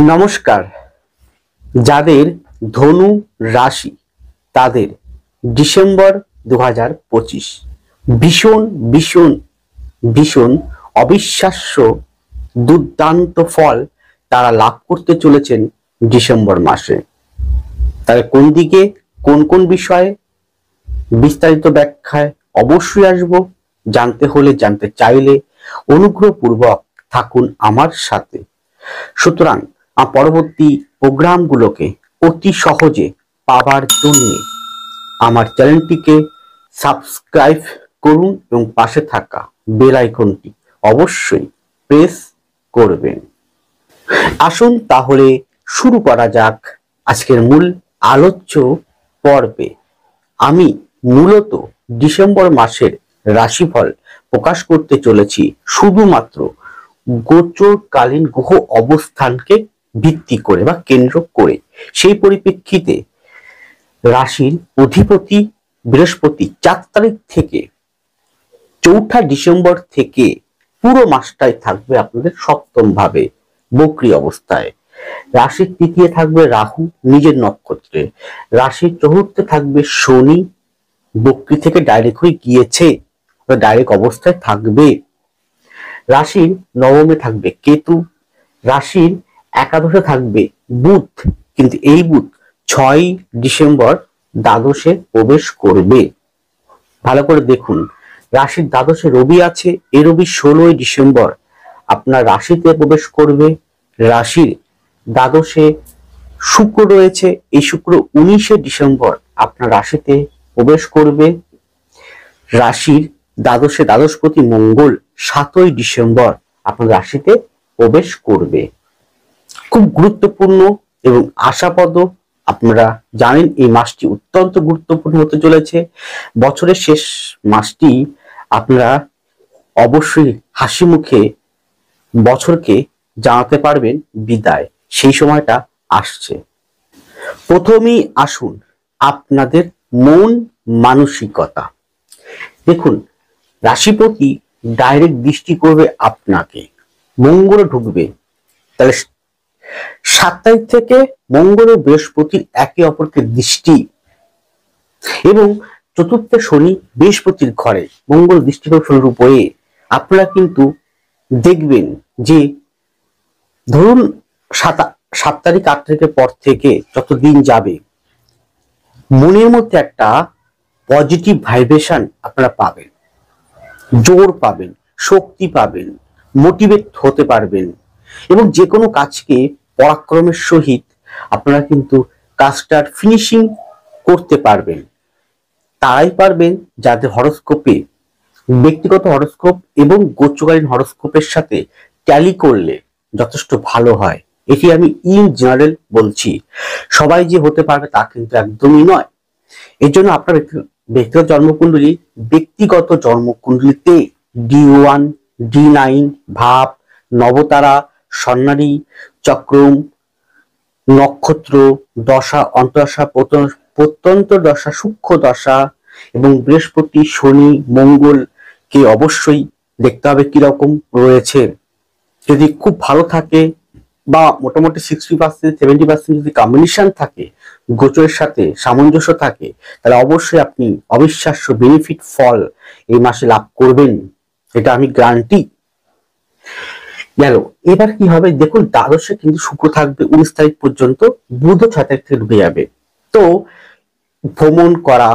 নমস্কার। যাদের ধনু রাশি তাদের ডিসেম্বর 2025 ভীষণ ভীষণ ভীষণ অবিশ্বাস্য দুর্দান্ত ফল তারা লাভ করতে চলেছেন ডিসেম্বর মাসে। তাহলে কোন দিকে কোন কোন বিষয়ে বিস্তারিত ব্যাখ্যায় অবশ্যই আসবো। জানতে হলে, জানতে চাইলে অনুগ্রহপূর্বক থাকুন আমার সাথে। সুতরাং পরবর্তী প্রোগ্রামগুলোকে অতি সহজে পাবার জন্য আমার চ্যানেলটিকে সাবস্ক্রাইব করুন এবং পাশে থাকা বেল আইকনটি অবশ্যই প্রেস করবেন। আসুন তাহলে শুরু করা যাক আজকের মূল আলোচ্য পর্বে। আমি মূলত ডিসেম্বর মাসের রাশিফল প্রকাশ করতে চলেছি শুধুমাত্র গোচরকালীন গ্রহ অবস্থানকে ভিত্তি করে বা কেন্দ্র করে। সেই পরিপ্রেক্ষিতে রাশির অধিপতি বৃহস্পতি 4 তারিখ থেকে 4 ডিসেম্বর থেকে পুরো মাসটাই থাকবে আপনাদের সপ্তম ভাবে বক্রী অবস্থায়। রাশির তৃতীয় থাকবে রাহু নিজের নক্ষত্রে, রাশির চতুর্থে থাকবে শনি বক্রী থেকে ডাইরেক্ট হয়ে গিয়েছে, ডাইরেক্ট অবস্থায় থাকবে। রাশির নবমে থাকবে কেতু, রাশির একাদশে থাকবে বুধ, কিন্তু এই বুধ 6 ডিসেম্বর দ্বাদশে প্রবেশ করবে। ভালো করে দেখুন, রাশির দ্বাদশে রবি আছে, এই রবি 16 ডিসেম্বর আপনার রাশিতে প্রবেশ করবে। রাশির দ্বাদশে শুক্র রয়েছে, এই শুক্র 19 ডিসেম্বর আপনার রাশিতে প্রবেশ করবে। রাশির দ্বাদশে দ্বাদশপতি মঙ্গল 7 ডিসেম্বর আপনার রাশিতে প্রবেশ করবে। খুব গুরুত্বপূর্ণ এবং আশাপ্রদ। আপনারা জানেন এই মাসটি অত্যন্ত গুরুত্বপূর্ণ হতে চলেছে। বছরের শেষ মাসটি আপনারা অবশ্যই হাসি মুখে বছরকে জানাতে পারবেন বিদায়, সেই সময়টা আসছে। প্রথমেই আসুন আপনাদের মন মানসিকতা দেখুন। রাশিপতি ডাইরেক্ট দৃষ্টি করবে আপনাকে, মঙ্গল ঢুকবে। তাহলে 7 তারিখ থেকে মঙ্গল ও বৃহস্পতির একে অপরকে দৃষ্টি, এবং চতুর্থে শনি বৃহস্পতির ঘরে মঙ্গল দৃষ্টি করে শনির উপরে। আপনারা কিন্তু দেখবেন যে ধরুন 7 তারিখ 8 তারিখের পর থেকে যতদিন যাবে মনের মধ্যে একটা পজিটিভ ভাইব্রেশন আপনারা পাবেন, জোর পাবেন, শক্তি পাবেন, মোটিভেট হতে পারবেন এবং যে কোনো কাজকে পরাক্রমের সহিত আপনারা কিন্তু কাজটার ফিনিশিং করতে পারবেন। তারাই পারবেন যাদের হরোস্কোপে, ব্যক্তিগত হরোস্কোপ এবং গোচরকালীন হরোস্কোপের সাথে ট্যালি করলে যথেষ্ট ভালো হয়। এটি আমি ইন জেনারেল বলছি, সবাই যে হতে পারবে তা কিন্তু একদমই নয়। এর জন্য আপনার ব্যক্তিগত জন্মকুণ্ডলী, ব্যক্তিগত জন্মকুণ্ডলীতে D1 D9 ভাব, নবতারা, স্বর্ণালী, চক্রম, নক্ষত্র দশা, অন্তর্দশা, প্রত্যন্ত দশা, সূক্ষ্ম দশা এবং বৃহস্পতি শনি মঙ্গল কে অবশ্যই দেখতে হবে কিরকম রয়েছে। যদি খুব ভালো থাকে বা মোটামুটি 60% 70% যদি কম্বিনেশন থাকে, গোচরের সাথে সামঞ্জস্য থাকে, তাহলে অবশ্যই আপনি অবিশ্বাস্য বেনিফিট ফল এই মাসে লাভ করবেন, এটা আমি গ্যারান্টি। গেল, এবার কি হবে দেখুন। দ্বাদশে কিন্তু শুক্র থাকবে 19 তারিখ পর্যন্ত, বুধ 6 তারিখ থেকে ঢুকে যাবে। তো ভ্রমণ করা,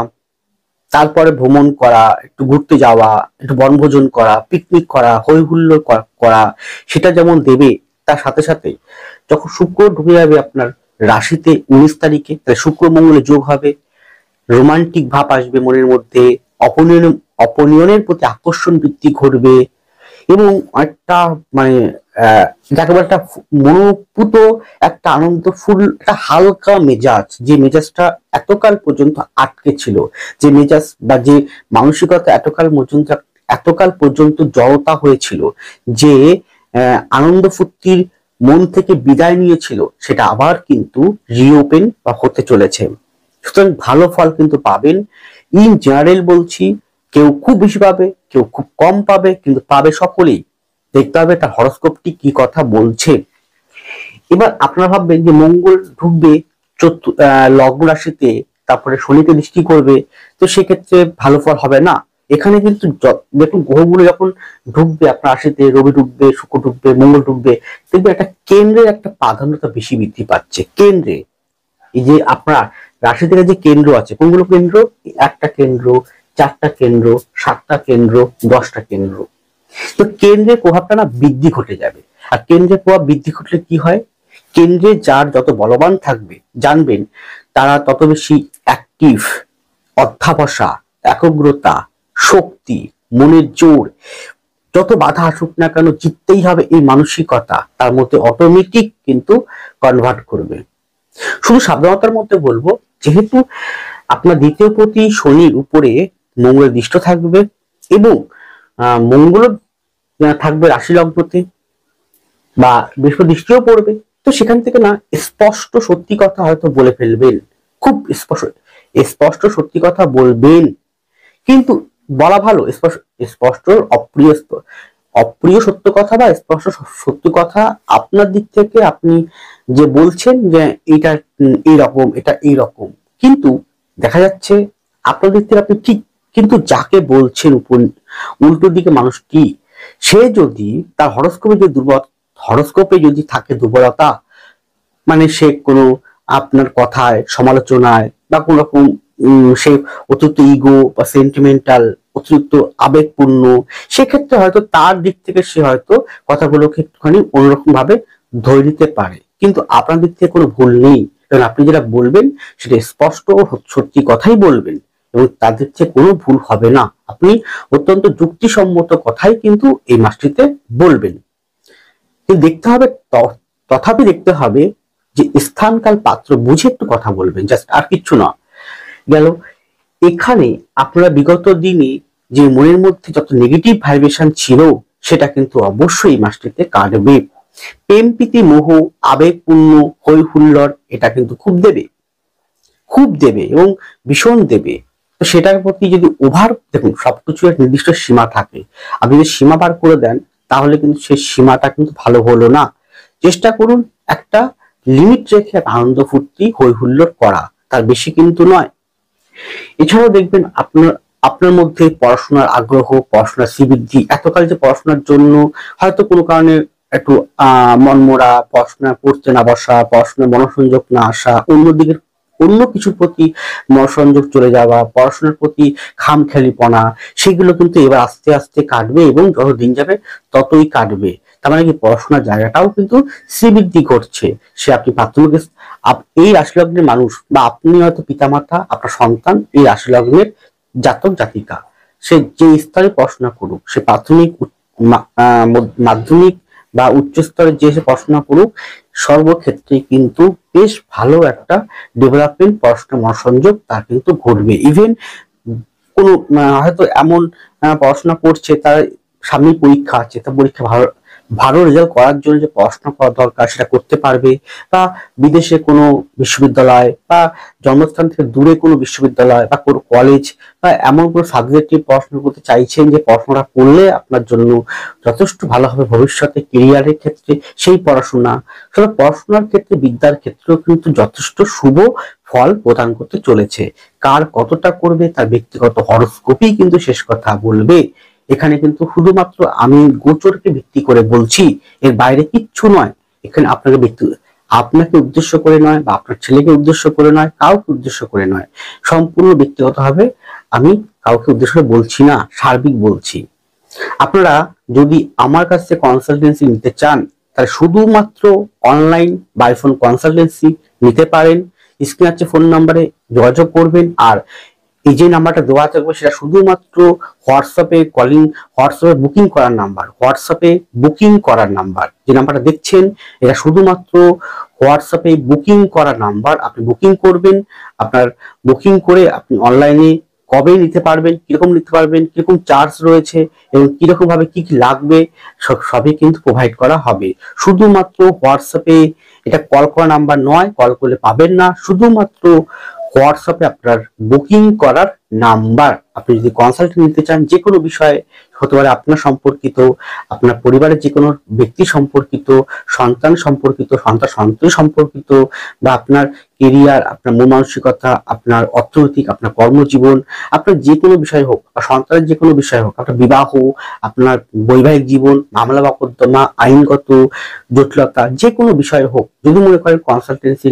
তারপরে ভ্রমণ করা, একটু ঘুরতে যাওয়া, একটু বনভোজন করা, পিকনিক করা, হই হুল্লোড় করা, সেটা যেমন দেবে, তার সাথে সাথে যখন শুক্র ঢুকে যাবে আপনার রাশিতে 19 তারিখে, তাহলে শুক্র মঙ্গলে যোগ হবে, রোমান্টিক ভাব আসবে মনের মধ্যে, অপনিয়নের প্রতি আকর্ষণ বৃদ্ধি ঘটবে এবং একটা মানে যাকে বলে একটা মনোপুত একটা আনন্দফুল একটা হালকা মেজাজ, যে মেজাজটা এতকাল পর্যন্ত আটকে ছিল, যে মেজাজ বা যে মানসিকতা এতকাল পর্যন্ত জড়তা হয়েছিল, যে আনন্দ ফুর্তির মন থেকে বিদায় নিয়েছিল, সেটা আবার কিন্তু রিওপেন বা হতে চলেছে। সুতরাং ভালো ফল কিন্তু পাবেন। ইন জেনারেল বলছি, কেউ খুব বেশি পাবে, কেউ খুব কম পাবে, কিন্তু পাবে সকলেই। দেখতে হবে তার হরোস্কোপটি কি কথা বলছে। এবার আপনারা ভাববেন যে মঙ্গল ঢুকবে লগ্ন রাশিতে, তারপরে শনিকে দৃষ্টি করবে, তো সেক্ষেত্রে ভালো ফল হবে না। এখানে কিন্তু দেখুন গ্রহগুলো যখন ঢুকবে আপনার রাশিতে, রবি ঢুকবে, শুক্র ঢুকবে, মঙ্গল ঢুকবে, দেখবে একটা কেন্দ্রের একটা প্রাধান্যতা বেশি বৃদ্ধি পাচ্ছে। কেন্দ্রে এই যে আপনার রাশি থেকে যে কেন্দ্র আছে, কোনগুলো কেন্দ্র? একটা কেন্দ্র, চারটা কেন্দ্র, সাতটা কেন্দ্র, 10টা কেন্দ্র। তো কেন্দ্রের প্রভাবটা না বৃদ্ধি ঘটে যাবে। আর কেন্দ্রের প্রভাব বৃদ্ধি ঘটলে কি হয়? কেন্দ্রে যার যত বলবান থাকবে জানবেন, তারা তত বেশি অ্যাক্টিভ, অধ্যাবসা, একাগ্রতা, শক্তি, মনের জোর, যত বাধা আসুক না কেন জিততেই হবে, এই মানসিকতা তার মধ্যে অটোমেটিক কিন্তু কনভার্ট করবে। শুধু সাবধানতার মধ্যে বলবো, যেহেতু আপনার দ্বিতীয় পতি শনির উপরে মঙ্গলের দৃষ্ট থাকবে এবং মঙ্গল থাকবে রাশি লগ্নতে, বা বৃহস্পতি দৃষ্টিও পড়বে, তো সেখান থেকে না স্পষ্ট সত্যি কথা হয়তো বলে ফেলবেন, খুব স্পষ্ট সত্যি কথা বলবেন। কিন্তু বলা ভালো, স্পষ্ট অপ্রিয় সত্য কথা বা স্পষ্ট সত্য কথা আপনার দিক থেকে আপনি যে বলছেন যে এটা এইরকম, এটা এইরকম, কিন্তু দেখা যাচ্ছে আপনার দিক থেকে আপনি ঠিক, কিন্তু যাকে বলছেন উল্টো দিকে মানুষটি, সে যদি তার হরস্কোপে যদি থাকে দুর্বলতা, মানে সে কোনো আপনার কথায়, সমালোচনায় বা কোন রকম সে অতিরিক্ত ইগো বা সেন্টিমেন্টাল, অতিরিক্ত আবেগপূর্ণ, সেক্ষেত্রে হয়তো তার দিক থেকে সে হয়তো কথাগুলোকে একটুখানি অন্যরকম ভাবে ধরে নিতে পারে। কিন্তু আপনার দিক থেকে কোনো ভুল নেই, কারণ আপনি যেটা বলবেন সেটা স্পষ্ট সত্যি কথাই বলবেন এবং তাদের থেকে কোনো ভুল হবে না। আপনি অত্যন্ত যুক্তিসম্মত কথাই কিন্তু এই মাসটিতে বলবেন। কিন্তু দেখতে হবে, তথাপি দেখতে হবে যে স্থানকাল পাত্র বুঝে একটু কথা বলবেন, জাস্ট, আর কিচ্ছু না। গেল এখানে আপনারা বিগত দিনে যে মনের মধ্যে যত নেগেটিভ ভাইব্রেশন ছিল সেটা কিন্তু অবশ্যই মাসটিতে কাটবে। প্রেম প্রীতি মোহ আবেগপূর্ণ হই হুল্লোড় এটা কিন্তু খুব দেবে এবং ভীষণ দেবে। তো সেটার প্রতি যদি দেখুন সবকিছু এক নির্দিষ্ট সীমা থাকে, আপনি যদি সীমা পার করে দেন তাহলে কিন্তু সেই সীমাটা কিন্তু ভালো হলো না। চেষ্টা করুন একটা লিমিট রেখে আনন্দ ফুর্তি হই হুল্লোড় করা, তার বেশি কিন্তু নয়। এছাড়াও দেখবেন আপনার মধ্যে পড়াশোনার আগ্রহ, পড়াশোনার শ্রীবৃদ্ধি, এতকাল যে পড়াশোনার জন্য হয়তো কোনো কারণে একটু মনমরা, পড়াশোনা পড়তে না বসা, পড়াশোনায় মনোসংযোগ না আসা, অন্য কিছুর প্রতি মনোসংযোগ চলে যাওয়া, পড়াশোনার প্রতি খামখেয়ালিপনা, সেগুলো কিন্তু এবার আস্তে আস্তে কাটবে এবং যত দিন যাবে ততই কাটবে। তার মানে কি পড়াশোনার জায়গাটাও কিন্তু শ্রীবৃদ্ধি ঘটছে। সে আপনি প্রাথমিক এই রাশি লগ্নের মানুষ, বা আপনি হয়তো পিতামাতা, আপনার সন্তান এই রাশি লগ্নের জাতক জাতিকা, সে যে স্তরে পড়াশোনা করুক, সে প্রাথমিক, মাধ্যমিক বা উচ্চ স্তরে যে সে পড়াশোনা করুক, সর্বক্ষেত্রে কিন্তু বেশ ভালো একটা ডেভেলপমেন্ট, পড়াশোনা মনোসংযোগ তার কিন্তু ঘটবে। ইভেন কোনো হয়তো এমন পড়াশোনা করছে, তার সামনে পরীক্ষা আছে, তার পরীক্ষা ভালো রেজাল্ট করার জন্য যে পড়াশোনা করা দরকার সেটা করতে পারবে, বা বিদেশে কোনো বিশ্ববিদ্যালয় বা জন্মস্থান থেকে দূরে কোনো বিশ্ববিদ্যালয় বা কোনো কলেজ বা এমন কোনো সাবজেক্টে পড়াশোনা করতে চাইছেন যে পড়াশোনা করলে আপনার জন্য যথেষ্ট ভালো হবে ভবিষ্যতে কেরিয়ারের ক্ষেত্রে, সেই পড়াশোনার ক্ষেত্রে, বিদ্যার ক্ষেত্রেও কিন্তু যথেষ্ট শুভ ফল প্রদান করতে চলেছে। কার কতটা করবে তার ব্যক্তিগত হরস্কোপই কিন্তু শেষ কথা বলবে। এখানে কিন্তু শুধুমাত্র আমি গোচরকে ভিত্তি করে বলছি, এর বাইরে কিচ্ছু নয়। এখানে আপনাকে উদ্দেশ্য করে নয়, বা আপনার ছেলেকে উদ্দেশ্য করে নয়, কাউকে উদ্দেশ্য করে নয়, সম্পূর্ণ ব্যক্তিগত ভাবে আমি কাউকে উদ্দেশ্য করে বলছি না, সার্বিক বলছি। আপনারা যদি আমার কাছ থেকে কনসালটেন্সি নিতে চান তাহলে শুধুমাত্র অনলাইন বাই ফোন কনসালটেন্সি নিতে পারেন। স্ক্রিনে আছে ফোন নাম্বারে যোগাযোগ করবেন, আর এই যে নাম্বারটা দেওয়া থাকবে সেটা শুধুমাত্র হোয়াটসঅ্যাপে বুকিং করার নাম্বার। হোয়াটসঅ্যাপে বুকিং করার নাম্বার, যে নাম্বারটা দেখছেন এটা শুধুমাত্র হোয়াটসঅ্যাপে বুকিং করার নাম্বার। আপনি বুকিং করবেন, আপনার বুকিং করে আপনি অনলাইনে কবে নিতে পারবেন, কিরকম নিতে পারবেন, কিরকম চার্জ রয়েছে এবং কিরকম ভাবে কি কি লাগবে, সবই কিন্তু প্রোভাইড করা হবে শুধুমাত্র হোয়াটসঅ্যাপে। এটা কল করা নাম্বার নয়, কল করলে পাবেন না, শুধুমাত্র হোয়াটসঅ্যাপে আপনার বুকিং করার নাম্বার। আপনি যদি কনসাল্টেন্ট নিতে চান যে কোনো বিষয়ে, হতে পারে আপনার সম্পর্কিত, আপনার পরিবারের যে কোনো ব্যক্তি সম্পর্কিত, সন্তান সম্পর্কিত, সন্তান সম্পর্কিত, বা আপনার কেরিয়ার, আপনার মন মানসিকতা, আপনার অর্থনৈতিক, আপনার কর্মজীবন, আপনার যে কোনো বিষয় হোক, বা সন্তানের যে কোনো বিষয় হোক, আপনার বিবাহ, আপনার বৈবাহিক জীবন, মামলা মোকদ্দমা, আইনগত জটিলতা, যে কোনো বিষয় হোক, যদি মনে করেন কনসালটেন্সি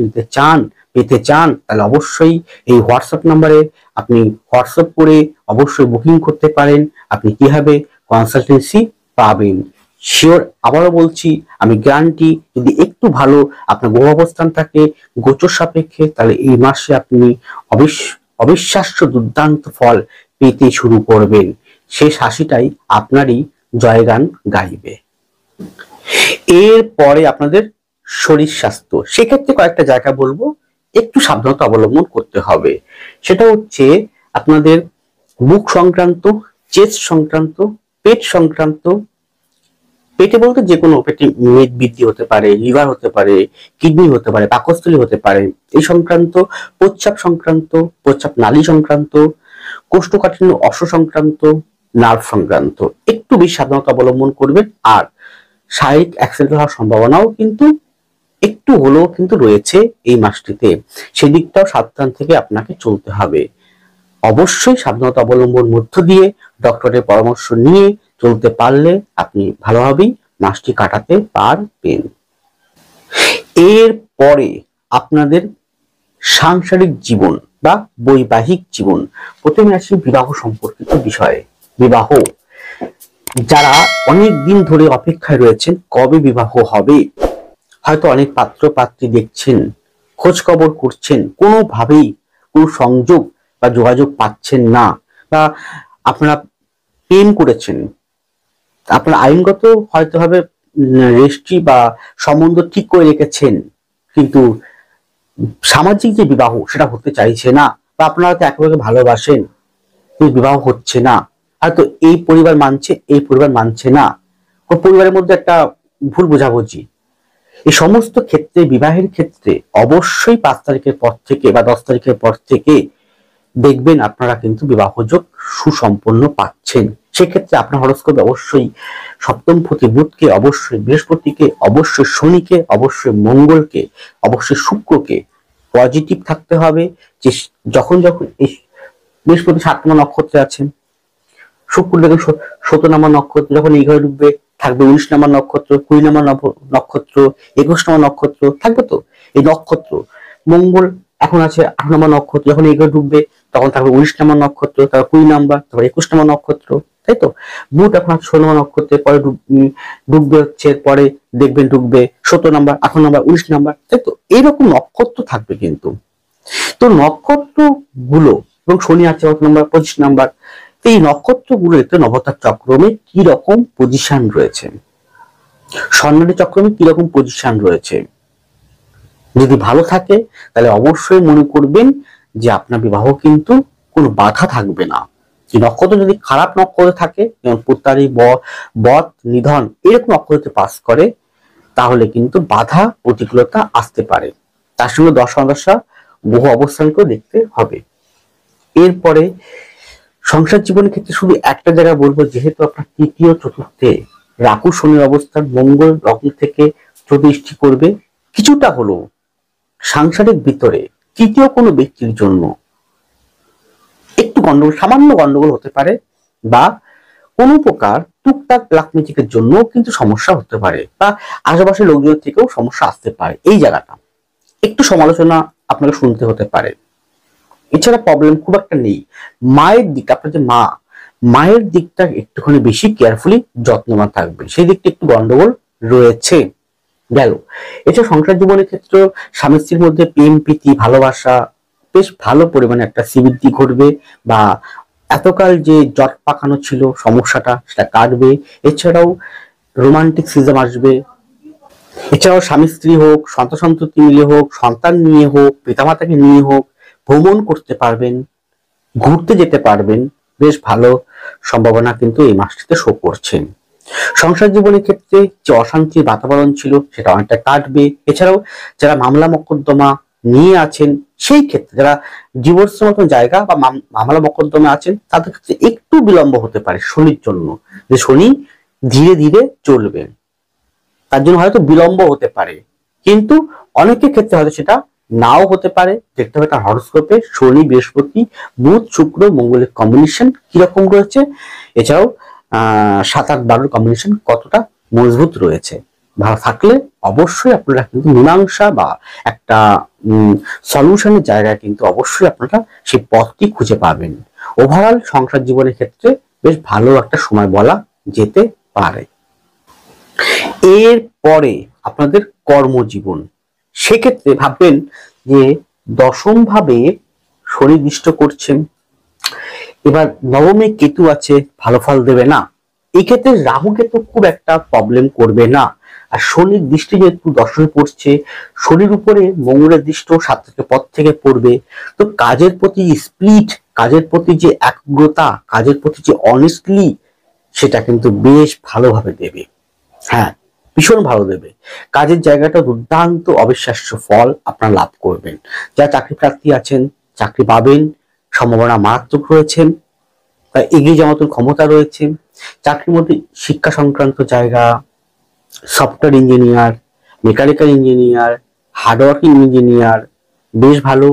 পেতে চান, তাহলে অবশ্যই এই হোয়াটসঅ্যাপ নাম্বারে আপনি হোয়াটসঅ্যাপ করে অবশ্যই বুকিং করতে পারেন। আপনি কিভাবে কনসালটেন্সি পাবেন শিওর, আবারও বলছি, আমি গ্যারান্টি, যদি একটু ভালো আপনার গ্রহ অবস্থান থাকে গোচর সাপেক্ষে, তাহলে এই মাসে আপনি অবিশ্বাস্য দুর্দান্ত ফল পেতে শুরু করবেন। শেষ হাসিটাই আপনারই জয়গান গাইবে। এরপরে আপনাদের শরীর স্বাস্থ্য, সেক্ষেত্রে কয়েকটা জায়গা বলবো, একটু সাবধানতা অবলম্বন করতে হবে। সেটা হচ্ছে আপনাদের বুক সংক্রান্ত, চেস্ট সংক্রান্ত, পেট সংক্রান্ত, পেটে বলতে যে কোনো, পেটে মেদ বৃদ্ধি হতে পারে, লিভার হতে পারে, কিডনি হতে পারে, পাকস্থলী হতে পারে, এই সংক্রান্ত, প্রস্রাব সংক্রান্ত, প্রস্রাব নালী সংক্রান্ত, কোষ্ঠকাঠিন্য অশ্ব সংক্রান্ত, নার্ভ সংক্রান্ত একটু বেশি সাবধানতা অবলম্বন করবেন। আর শারীরিক অ্যাক্সিডেন্ট হওয়ার সম্ভাবনাও কিন্তু একটু হলেও কিন্তু রয়েছে এই মাসটিতে, সেদিকটাও সাবধান থেকে আপনাকে চলতে হবে। অবশ্যই সাবধানতা অবলম্বন মধ্য দিয়ে ডক্টরের পরামর্শ নিয়ে চলতে পারলে আপনি ভালোভাবেই মাসটি কাটাতে পারবেন। এরপরে আপনাদের সাংসারিক জীবন বা বৈবাহিক জীবন, প্রথমে আসি বিবাহ সম্পর্কিত বিষয়ে। বিবাহ, যারা অনেক দিন ধরে অপেক্ষায় রয়েছেন কবে বিবাহ হবে, হয়তো অনেক পাত্র পাত্রী দেখছেন, খোঁজ খবর করছেন, কোনোভাবেই কোনো সংযোগ বা যোগাযোগ পাচ্ছেন না, বা আপনারা প্রেম করেছেন, আপনারা আইনগত হয়তো ভাবে রেজিস্ট্রি বা সম্বন্ধ ঠিক করে রেখেছেন, কিন্তু সামাজিক যে বিবাহ সেটা হতে চাইছে না, বা আপনারা হয়তো একেবারে ভালোবাসেন কিন্তু বিবাহ হচ্ছে না, হয়তো এই পরিবার মানছে, এই পরিবার মানছে না, পরিবারের মধ্যে একটা ভুল বোঝাবুঝি, এই সমস্ত ক্ষেত্রে, বিবাহের ক্ষেত্রে অবশ্যই 5 তারিখের পর থেকে বা 10 তারিখের পর থেকে দেখবেন আপনারা কিন্তু বিবাহযোগ সুসম্পন্ন পাচ্ছেন। সেক্ষেত্রে আপনার হরোস্কোপে অবশ্যই সপ্তমপতি বুধকে, অবশ্যই বৃহস্পতিকে, অবশ্যই শনিকে, অবশ্যই মঙ্গলকে, অবশ্যই শুক্রকে পজিটিভ থাকতে হবে। যে যখন এই বৃহস্পতি 7 নম্বর নক্ষত্রে আছেন, শুক্র দেখুন 17 নম্বর নক্ষত্র, যখন এই ঘরে ঢুকবে থাকবে 19 নম্বর নক্ষত্র, 20 নম্বর নক্ষত্র, 21 নম্বর নক্ষত্র থাকবে। তো এই নক্ষত্র, মঙ্গল এখন আছে 8 নম্বর নক্ষত্র, যখন এই ঘরে ঢুকবে তখন থাকবে 19 নম্বর নক্ষত্র, তারপর 20 নম্বর, তারপর 21 নম্বর নক্ষত্র, তাই তো। বুধ এখন 16 নম্বর নক্ষত্রের পরে ঢুকবে হচ্ছে, পরে দেখবেন ঢুকবে 17 নম্বর, 18 নম্বর, 19 নম্বর, তাই তো। এইরকম নক্ষত্র থাকবে কিন্তু। তো নক্ষত্র গুলো, এবং শনি আছে কত নম্বর, 25 নম্বর, এই নক্ষত্রগুলো একটু নবতার চক্রমে কি রকম পজিশন রয়েছে, স্বর্ণালী চক্রমে কি রকম পজিশন রয়েছে, যদি ভালো থাকে তাহলে অবশ্যই মনে করবেন যে আপনার বিবাহ কিন্তু কোনো বাধা থাকবে না। যে নক্ষত্র যদি খারাপ নক্ষত্র থাকে, যেমন পুত্তারি, বদ, নিধন, এরকম নক্ষত্রতে পাস করে, তাহলে কিন্তু বাধা প্রতিকূলতা আসতে পারে। তার সঙ্গে দশা দশা বহু অবস্থানকেও দেখতে হবে। এরপরে সংসার জীবনের ক্ষেত্রে শুধু একটা জায়গা বলবো, যেহেতু আপনার তৃতীয় চতুর্থে রাহু শনির অবস্থান, মঙ্গল লগ্ন থেকে দৃষ্টি করবে, কিছুটা হলো সাংসারিক ভিতরে তৃতীয় কোনো ব্যক্তির জন্য একটু গন্ডগোল, সামান্য গন্ডগোল হতে পারে, বা কোনো প্রকার টুকটাক ব্ল্যাক ম্যাজিকের জন্য কিন্তু সমস্যা হতে পারে, বা আশেপাশের লোকজনের থেকেও সমস্যা আসতে পারে। এই জায়গাটা একটু সমালোচনা আপনাকে শুনতে হতে পারে। এছাড়া প্রবলেম খুব একটা নেই। মায়ের দিক, আপনার যে মায়ের দিকটা একটুখানি বেশি কেয়ারফুলি যত্নবান থাকবে, সেই দিকটা একটু গন্ডগোল রয়েছে। গেল। এছাড়া সংসার জীবনের ক্ষেত্রে স্বামী স্ত্রীর মধ্যে প্রেম প্রীতি ভালোবাসা বেশ ভালো পরিমাণে একটা শ্রীবৃদ্ধি ঘটবে, বা এতকাল যে জট পাকানো ছিল সমস্যাটা, সেটা কাটবে। এছাড়াও রোমান্টিক সিজম আসবে। এছাড়াও স্বামী স্ত্রী হোক, সন্তান সন্ততি মিলে হোক, সন্তান নিয়ে হোক, পিতামাতাকে নিয়ে হোক, ভ্রমণ করতে পারবেন, ঘুরতে যেতে পারবেন, বেশ ভালো সম্ভাবনা কিন্তু এই মাসটিতে শো করছে। সংসার জীবনের ক্ষেত্রে যে অশান্তির বাতাবরণ ছিল সেটা অনেকটা কাটবে। এছাড়াও যারা মামলা মোকদ্দমা নিয়ে আছেন, সেই ক্ষেত্রে যারা ডিভোর্সের মতন জায়গা বা মামলা মকদ্দমে আছেন তাদের ক্ষেত্রে একটু বিলম্ব হতে পারে শনির জন্য, যে শনি ধীরে ধীরে চলবে, তার জন্য হয়তো বিলম্ব হতে পারে। কিন্তু অনেকের ক্ষেত্রে হয়তো সেটা নাও হতে পারে। দেখতে হবে তার হরোস্কোপে শনি, বৃহস্পতি, বুধ, শুক্র, মঙ্গলের কম্বিনেশন কিরকম রয়েছে, এছাড়াও 7-8-12 কম্বিনেশন কতটা মজবুত রয়েছে। ভালো থাকলে অবশ্যই আপনারা কিন্তু মীমাংসা বা একটা সলিউশনের জায়গায় কিন্তু অবশ্যই আপনারা সেই পথটি খুঁজে পাবেন। ওভারঅল সংসার জীবনের ক্ষেত্রে বেশ ভালো একটা সময় বলা যেতে পারে। এর পরে আপনাদের কর্মজীবন, সেক্ষেত্রে ভাববেন যে দশম ভাবে শনি দৃষ্ট করছেন, এবার নবমে কেতু আছে, ভালো ফল দেবে না। এই ক্ষেত্রে রাহু কেতু খুব একটা প্রবলেম করবে না। আর শনির দৃষ্টি যেহেতু দশমে পড়ছে, শনির উপরে মঙ্গলের দৃষ্টি 7 পদ থেকে পড়বে, তো কাজের প্রতি স্পিরিট, কাজের প্রতি যে একাগ্রতা, কাজের প্রতি যে অনেস্টলি, সেটা কিন্তু বেশ ভালোভাবে দেবে। হ্যাঁ, ভীষণ ভালো দেবে। কাজের জায়গাটা দুর্দান্ত অবিশ্বাস্য ফল আপনারা লাভ করবেন। যারা চাকরি প্রার্থী আছেন চাকরি পাবেন, সম্ভাবনা মারাত্মক রয়েছেন, এগিয়ে যাওয়ার মতন ক্ষমতা রয়েছে। চাকরির মধ্যে শিক্ষা সংক্রান্ত জায়গা, software engineer, mechanical engineer, hardworking engineer বেশ ভালো।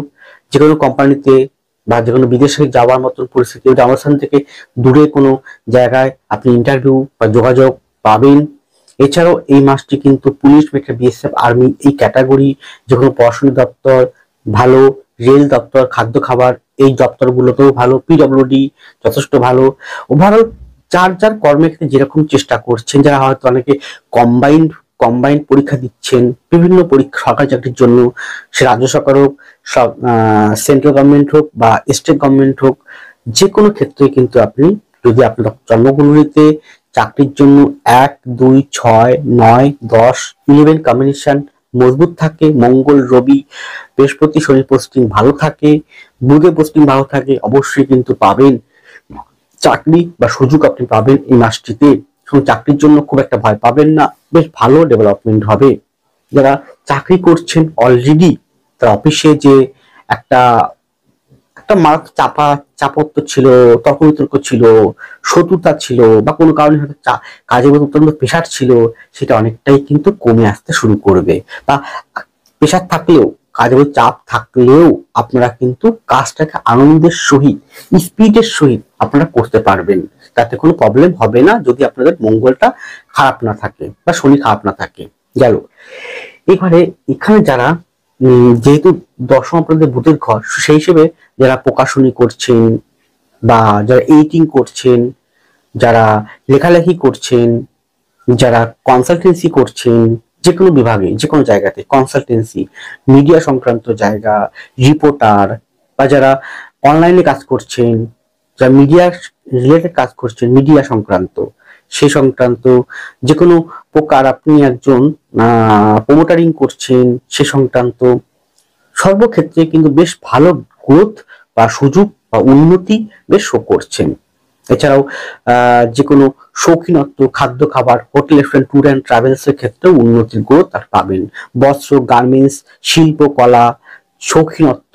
যে কোনো কোম্পানিতে বা যে কোনো বিদেশে যাওয়ার মতন পরিস্থিতি, অবস্থান থেকে দূরে কোনো জায়গায় আপনি ইন্টারভিউ বা যোগাযোগ পাবেন। এছাড়াও এই মাসটি কিন্তু পুলিশ, মিলিটারি, বিএসএফ, আর্মি এই ক্যাটাগরি, যে কোনো পড়াশোনা দপ্তর ভালো, রেল দপ্তর, খাদ্য খাবার এই দপ্তরগুলোতেও ভালো, পিডব্লিউডি যথেষ্ট ভালো। ওভারঅল যার যার কর্মক্ষেত্রে যেরকম চেষ্টা করছেন, যারা হয়তো অনেকে কম্বাইন্ড পরীক্ষা দিচ্ছেন বিভিন্ন পরীক্ষা সরকারি চাকরির জন্য, সে রাজ্য সরকার হোক, সেন্ট্রাল গভর্নমেন্ট হোক বা স্টেট গভর্নমেন্ট হোক, যে কোনো ক্ষেত্রে কিন্তু আপনি যদি আপনার জন্মকুণ্ডলীতে চাকরির জন্য 1, 2, 6, 9, 10, 11 কম্বিনেশন মজবুত থাকে, মঙ্গল, রবি, বৃহস্পতি, শনি পোস্টিং ভালো থাকে, বুধের পোস্টিং ভালো থাকে, অবশ্যই কিন্তু পাবেন চাকরি বা সুযোগ আপনি পাবেন এই মাসটিতে। চাকরির জন্য খুব একটা ভয় পাবেন না, বেশ ভালো ডেভেলপমেন্ট হবে। যারা চাকরি করছেন অলরেডি, তার অফিসে যে একটা মারাত্মক চাপত্ব ছিল, তর্ক বিতর্ক ছিল, শত্রুতা ছিল, বা কোনো কারণে হয়তো কাজের মধ্যে অত্যন্ত প্রেশার ছিল, সেটা অনেকটাই কিন্তু কমে আসতে শুরু করবে। বা প্রেশার থাকলেও, কাজের মধ্যে চাপ থাকলেও আপনারা কিন্তু কাজটাকে আনন্দের সহিত, স্পিডের সহিত আপনারা করতে পারবেন, তাতে কোনো প্রবলেম হবে না যদি আপনাদের মঙ্গলটা খারাপ না থাকে বা শনি খারাপ না থাকে। গেল। এবারে এখানে যারা যেহেতু দশম আপনাদের বুধের ঘর, সেই হিসেবে যারা প্রকাশনী করছেন বা যারা এডিটিং করছেন, যারা লেখালেখি করছেন, যারা কনসালটেন্সি করছেন, যে কোনো বিভাগে, যে কোনো জায়গাতে কনসালটেন্সি, মিডিয়া সংক্রান্ত জায়গা, রিপোর্টার, বা যারা অনলাইনে কাজ করছেন, যারা মিডিয়া রিলেটেড কাজ করছেন, মিডিয়া সংক্রান্ত, সেই সংক্রান্ত যে কোনো প্রকার, আপনি একজন প্রমোটারিং করছেন, সে সংক্রান্ত সর্বক্ষেত্রে কিন্তু বেশ ভালো গ্রোথ বা সুযোগ বা উন্নতি বেশ শো করছেন। এছাড়াও যে কোনো শৌখিনত্ব, খাদ্য খাবার, hotel, restaurant, tour and travels এর ক্ষেত্রেও উন্নতির গ্রোথ আর পাবেন। বস্ত্র, গার্মেন্টস, শিল্প, কলা, শৌখিনত্ব,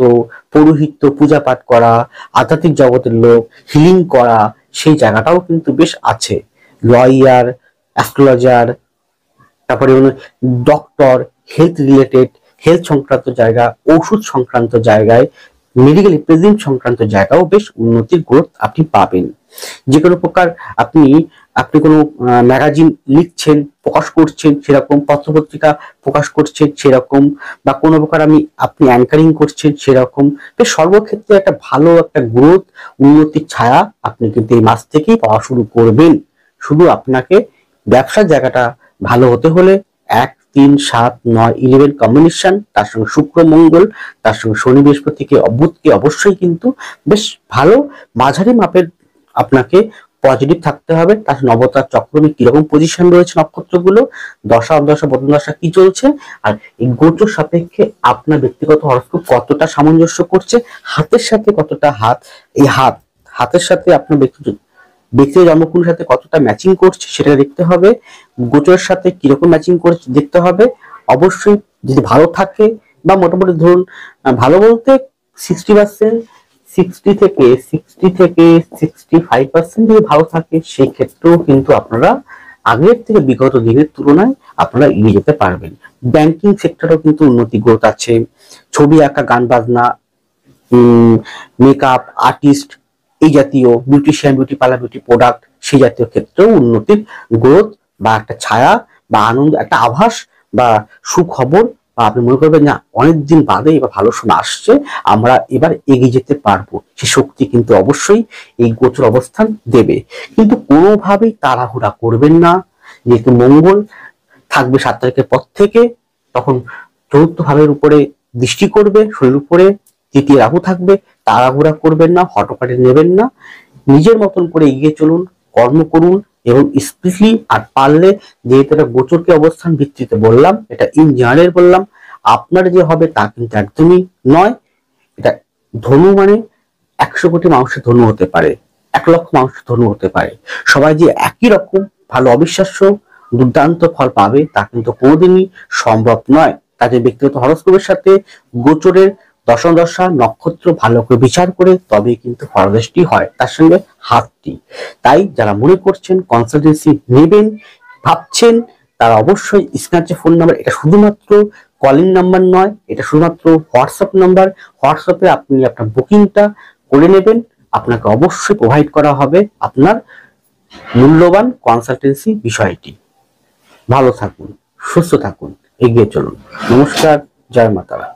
পৌরোহিত্য, পূজা পাঠ করা, আধ্যাত্মিক জগতের লোক, হিলিং করা, সেই জায়গাটাও কিন্তু বেশ আছে। লয়ার, অ্যাস্ট্রোলজার, তারপরে ডক্টর, হেলথ রিলেটেড, হেলথ সংক্রান্ত জায়গা, ওষুধ সংক্রান্ত জায়গায়, মেডিকেল রিপ্রেজেন্ট সংক্রান্ত জায়গাও বেশ উন্নতির গ্রোথ আপনি পাবেন। যে কোনো প্রকার আপনি কোনো ম্যাগাজিন লিখছেন, প্রকাশ করছেন, সেরকম পত্রপত্রিকা প্রকাশ করছেন সেরকম, বা কোনো প্রকার আপনি অ্যাঙ্কারিং করছেন সেরকম, বেশ সর্বক্ষেত্রে একটা ভালো একটা গ্রোথ, উন্নতির ছায়া আপনি কিন্তু এই মাস থেকেই পাওয়া শুরু করবেন। শুধু আপনাকে ব্যবসার জায়গাটা ভালো হতে হলে 1, 3, 7, 9, 11 কম্বিনেশন, তার সঙ্গে শুক্র, মঙ্গল, তার সঙ্গে শনি, বৃহস্পতিকে, বুধকে অবশ্যই কিন্তু বেশ ভালো মাঝারি মাপের আপনাকে পজিটিভ থাকতে হবে। তার নবতার চক্রমে কিরকম পজিশন রয়েছে নক্ষত্রগুলো, দশা অন্তর্দশা বদন দশা কি চলছে, আর এই গোচর সাপেক্ষে আপনার ব্যক্তিগত হরস্কোপ কতটা সামঞ্জস্য করছে, হাতের সাথে কতটা হাতের সাথে আপনার ব্যক্তিগত জন্মকুণ্ডের সাথে কতটা ম্যাচিং করছে সেটা দেখতে হবে। গোচরের সাথে কিরকম ম্যাচিং করছে দেখতে হবে। অবশ্যই যদি ভালো থাকে, বা মোটামুটি ধরুন ভালো বলতে 60%, 60 থেকে 65% যদি ভালো থাকে, সেই ক্ষেত্রেও কিন্তু আপনারা আগের থেকে বিগত দিনের তুলনায় আপনারা এগিয়ে যেতে পারবেন। ব্যাংকিং সেক্টরেও কিন্তু উন্নতি গ্রোথ আছে। ছবি আঁকা, গান বাজনা, মেকআপ আর্টিস্ট, এই জাতীয় beautician, beauty parlour, beauty product, সেই জাতীয় ক্ষেত্রেও উন্নতির গ্রোথ বা একটা ছায়া বা আনন্দ, একটা আভাস বা সুখবর, বা আপনি মনে করবেন না অনেকদিন বাদে এবার ভালো সময় আসছে, আমরা এবার এগিয়ে যেতে পারবো, সে শক্তি কিন্তু অবশ্যই এই গোচর অবস্থান দেবে। কিন্তু কোনোভাবেই তাড়াহুড়া করবেন না, যেহেতু মঙ্গল থাকবে 7 তারিখের পর থেকে, তখন চতুর্থ ভাবের উপরে দৃষ্টি করবে, শরীর উপরে তৃতীয় রাহু থাকবে। তাড়াহুড়া করবেন না, হটকারে নেবেন না, নিজের মতন করে এগিয়ে চলুন, কর্ম করুন এবং স্পিডলি, আর পারলে, যেহেতু এটা গোচরকে অবস্থান ভিত্তিতে বললাম, এটা ইন জেনারেল বললাম, আপনার যে হবে তা কিন্তু একদমই নয়। এটা ধনু মানে 100 কোটি মানুষের ধনু হতে পারে, 1 লক্ষ মানুষের ধনু হতে পারে। সবাই যে একই রকম ভালো অবিশ্বাস্য দুর্দান্ত ফল পাবে তা কিন্তু কোনোদিনই সম্ভব নয়। কাজে ব্যক্তিগত হরস্কোপের সাথে গোচরের দশম দশা নক্ষত্র ভালো করে বিচার করে তবেই কিন্তু ফলাদেশটি হয়, তার সঙ্গে হাতটি। তাই যারা মনে করছেন কনসালটেন্সি নেবেন, ভাবছেন, তারা অবশ্যই স্ক্রিনে যে ফোন নাম্বার, এটা শুধুমাত্র কলিং নাম্বার নয়, এটা শুধুমাত্র হোয়াটসঅ্যাপ নাম্বার। হোয়াটসঅ্যাপে আপনি আপনার বুকিংটা করে নেবেন, আপনাকে অবশ্যই প্রোভাইড করা হবে আপনার মূল্যবান কনসালটেন্সি বিষয়টি। ভালো থাকুন, সুস্থ থাকুন, এগিয়ে চলুন। নমস্কার, জয় মাতারা।